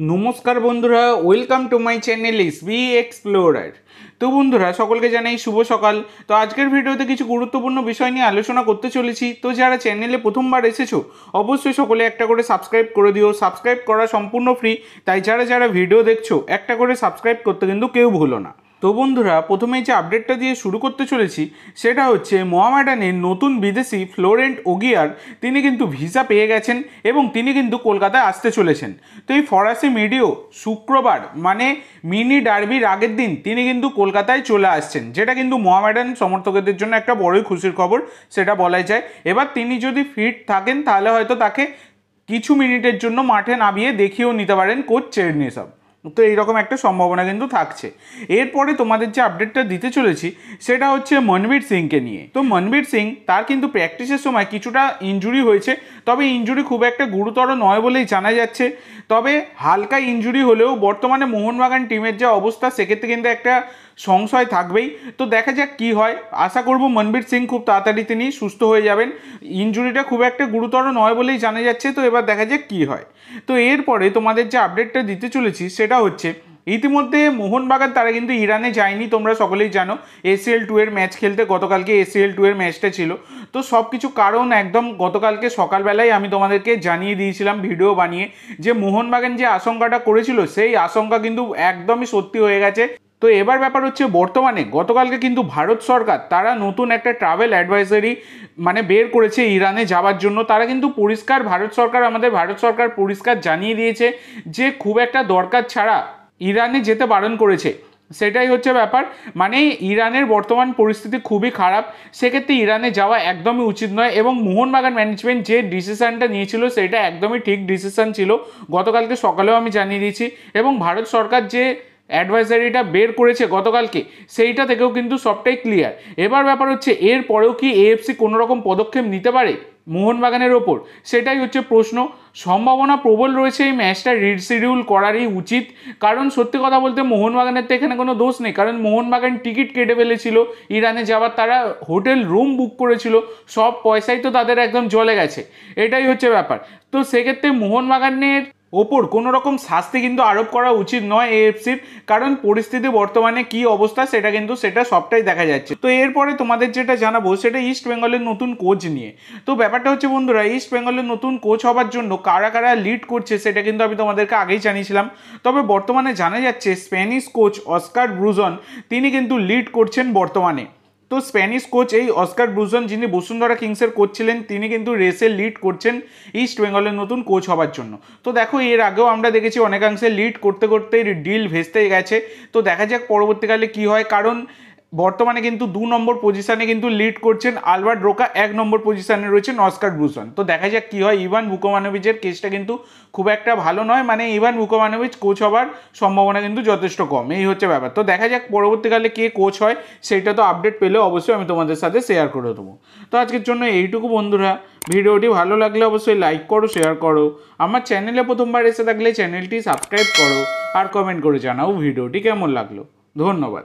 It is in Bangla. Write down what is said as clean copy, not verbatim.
নমস্কার বন্ধুরা, welcome to my channel SB explorer. তো বন্ধুরা, সকলকে জানাই শুভ সকাল। তো আজকের ভিডিওতে কিছু গুরুত্বপূর্ণ বিষয় নিয়ে আলোচনা করতে চলেছি। তো যারা চ্যানেলে প্রথমবার এসেছো অবশ্যই সকলে একটা করে সাবস্ক্রাইব করে দিও। সাবস্ক্রাইব করা সম্পূর্ণ ফ্রি, তাই যারা ভিডিও দেখছো একটা করে সাবস্ক্রাইব করতে কিন্তু কেউ ভুলো না। তো বন্ধুরা, প্রথমেই যে আপডেটটা দিয়ে শুরু করতে চলেছি সেটা হচ্ছে মোহামেডানের নতুন বিদেশি ফ্লোরেন্ট ওগিয়ার তিনি কিন্তু ভিসা পেয়ে গেছেন এবং তিনি কিন্তু কলকাতায় আসতে চলেছেন। তো এই ফরাসি মিডিয়া শুক্রবার মানে মিনি ডার্বির আগের দিন তিনি কিন্তু কলকাতায় চলে আসছেন, যেটা কিন্তু মোহামেডান সমর্থকদের জন্য একটা বড়ই খুশির খবর সেটা বলাই যায়। এবার তিনি যদি ফিট থাকেন তাহলে হয়তো তাকে কিছু মিনিটের জন্য মাঠে নামিয়ে দেখিয়েও নিতে পারেন কোচ চেরনিসভ। তো এইরকম একটা সম্ভাবনা কিন্তু থাকছে। এরপরে তোমাদের যে আপডেটটা দিতে চলেছি সেটা হচ্ছে মনবীর সিংকে নিয়ে। তো মনবীর সিং তার কিন্তু প্র্যাকটিসের সময় কিছুটা ইনজুরি হয়েছে, তবে ইনজুরি খুব একটা গুরুতর নয় বলেই জানা যাচ্ছে। তবে হালকা ইনজুরি হলেও বর্তমানে মোহনবাগান টিমের যে অবস্থা সেক্ষেত্রে কিন্তু একটা সংশয় থাকবেই। তো দেখা যাক কী হয়। আশা করব মনবীর সিং খুব তাড়াতাড়ি তিনি সুস্থ হয়ে যাবেন। ইনজুরিটা খুব একটা গুরুতর নয় বলেই জানা যাচ্ছে। তো এবার দেখা যাক কী হয়। তো এরপরে তোমাদের যে আপডেটটা দিতে চলেছি সেটা হচ্ছে ইতিমধ্যে মোহনবাগান তারা কিন্তু ইরানে যায়নি, তোমরা সকলেই জানো। ACL2 এর ম্যাচ খেলতে গতকালকে ACL2 এর ম্যাচটা ছিল। তো সব কিছু কারণ একদম গতকালকে সকালবেলায় আমি তোমাদেরকে জানিয়ে দিয়েছিলাম ভিডিও বানিয়ে, যে মোহনবাগান যে আশঙ্কাটা করেছিল সেই আশঙ্কা কিন্তু একদমই সত্যি হয়ে গেছে। তো এবার ব্যাপার হচ্ছে বর্তমানে গতকালকে কিন্তু ভারত সরকার তারা নতুন একটা ট্রাভেল অ্যাডভাইজারি বের করেছে ইরানে যাওয়ার জন্য। তারা কিন্তু পরিষ্কার আমাদের ভারত সরকার পরিষ্কার জানিয়ে দিয়েছে যে খুব একটা দরকার ছাড়া ইরানে যেতে বারণ করেছে। সেটাই হচ্ছে ব্যাপার, ইরানের বর্তমান পরিস্থিতি খুবই খারাপ, সেক্ষেত্রে ইরানে যাওয়া একদমই উচিত নয়। এবং মোহনবাগান ম্যানেজমেন্ট যে ডিসিশানটা নিয়েছিল সেটা একদমই ঠিক ডিসিশান ছিল, গতকালকে সকালেও আমি জানিয়ে দিয়েছি। এবং ভারত সরকার যে অ্যাডভাইজারিটা বের করেছে গতকালকে সেইটা থেকেও কিন্তু সবটাই ক্লিয়ার। এবার ব্যাপার হচ্ছে এর পরেও কি AFC কোনো রকম পদক্ষেপ নিতে পারে মোহনবাগানের ওপর, সেটাই হচ্ছে প্রশ্ন। সম্ভাবনা প্রবল রয়েছে এই ম্যাচটা রিশিডিউল করারই উচিত, কারণ সত্যি কথা বলতে মোহনবাগানের তো এখানে কোনো দোষ নেই, কারণ মোহনবাগান টিকিট কেটে ফেলেছিল ইরানে যাওয়ার, তারা হোটেল রুম বুক করেছিল, সব পয়সাই তো তাদের একদম জলে গেছে। এটাই হচ্ছে ব্যাপার। তো সেক্ষেত্রে মোহনবাগানের ওপর কোনো রকম শাস্তি কিন্তু আরোপ করা উচিত নয় AFCর, কারণ পরিস্থিতি বর্তমানে কি অবস্থা সেটা সবটাই দেখা যাচ্ছে। তো এরপরে তোমাদের যেটা জানাবো সেটা ইস্ট বেঙ্গলের নতুন কোচ নিয়ে। তো ব্যাপারটা হচ্ছে বন্ধুরা, ইস্ট বেঙ্গলের নতুন কোচ হবার জন্য কারা কারা লিড করছে সেটা কিন্তু আমি তোমাদেরকে আগেই জানিয়েছিলাম। তবে বর্তমানে জানা যাচ্ছে স্প্যানিশ কোচ অস্কার ব্রুজন তিনি কিন্তু লিড করছেন বর্তমানে। তো স্প্যানিশ কোচ এই অস্কার ব্রুজন, যিনি বসুন্ধরা কিংসের কোচ ছিলেন, তিনি কিন্তু রেসে লিড করছেন ইস্ট বেঙ্গলের নতুন কোচ হবার জন্য। তো দেখো, এর আগেও আমরা দেখেছি অনেকাংশে লিড করতে করতে ডিল ভেস্তে গেছে। তো দেখা যাক পরবর্তীকালে কি হয়, কারণ বর্তমানে কিন্তু 2 নম্বর পজিশনে কিন্তু লিড করছেন আলবার্ট রোকা, 1 নম্বর পজিশনে রয়েছেন অস্কার ব্রুজন। তো দেখা যাক কি হয়। ইভান ভুকোমানোভিচের কেসটা কিন্তু খুব একটা ভালো নয়, ইভান ভুকোমানোভিচ কোচ হবার সম্ভাবনা কিন্তু যথেষ্ট কম, এই হচ্ছে ব্যাপার। তো দেখা যাক পরবর্তীকালে কে কোচ হয়, সেইটা তো আপডেট পেলে অবশ্যই আমি তোমাদের সাথে শেয়ার করে দেবো। তো আজকের জন্য এইটুকু বন্ধুরা, ভিডিওটি ভালো লাগলে অবশ্যই লাইক করো, শেয়ার করো। আমার চ্যানেলে প্রথমবার এসে থাকলে চ্যানেলটি সাবস্ক্রাইব করো আর কমেন্ট করে জানাও ভিডিওটি কেমন লাগলো। ধন্যবাদ।